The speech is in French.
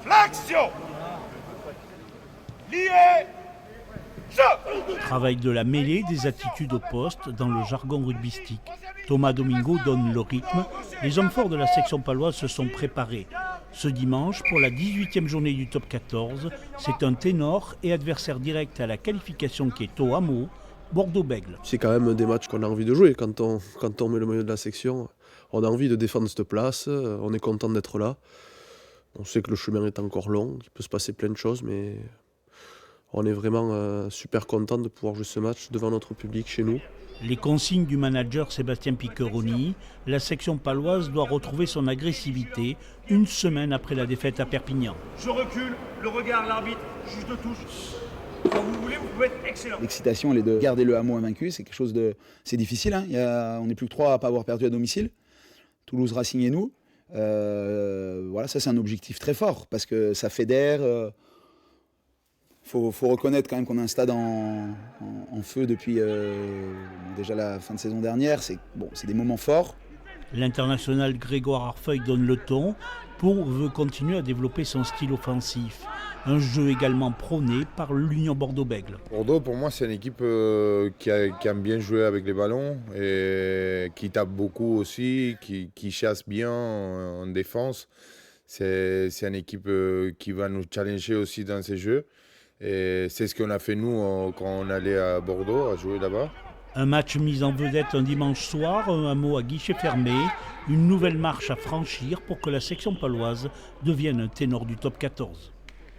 L'action. Lié. Travail de la mêlée, des attitudes au poste dans le jargon rugbystique. Thomas Domingo donne le rythme. Les hommes forts de la section paloise se sont préparés. Ce dimanche, pour la 18e journée du top 14, c'est un ténor et adversaire direct à la qualification qui est au hameau, Bordeaux-Bègles. C'est quand même des matchs qu'on a envie de jouer. Quand on met le maillot de la section, on a envie de défendre cette place, on est content d'être là. On sait que le chemin est encore long, il peut se passer plein de choses, mais on est vraiment super content de pouvoir jouer ce match devant notre public chez nous. Les consignes du manager Sébastien Piccheroni, la section paloise doit retrouver son agressivité une semaine après la défaite à Perpignan. Je recule, le regard, l'arbitre, juge de touche. Quand vous voulez, vous pouvez être excellent. L'excitation, elle est de garder le hameau invaincu, c'est quelque chose de... C'est difficile, hein. On n'est plus que 3 à ne pas avoir perdu à domicile. Toulouse, Racing et nous. Voilà, ça c'est un objectif très fort, parce que ça fédère. Faut reconnaître quand même qu'on a un stade en feu depuis déjà la fin de saison dernière. C'est des moments forts. L'international Grégoire Arfeuil donne le ton. Pau veut continuer à développer son style offensif. Un jeu également prôné par l'Union Bordeaux-Bègles. Bordeaux, pour moi, c'est une équipe qui aime bien jouer avec les ballons et qui tape beaucoup aussi, qui chasse bien en défense. C'est une équipe qui va nous challenger aussi dans ces jeux. Et c'est ce qu'on a fait nous quand on allait à Bordeaux, à jouer là-bas. Un match mis en vedette un dimanche soir, un hameau à guichet fermé, une nouvelle marche à franchir pour que la section paloise devienne un ténor du top 14.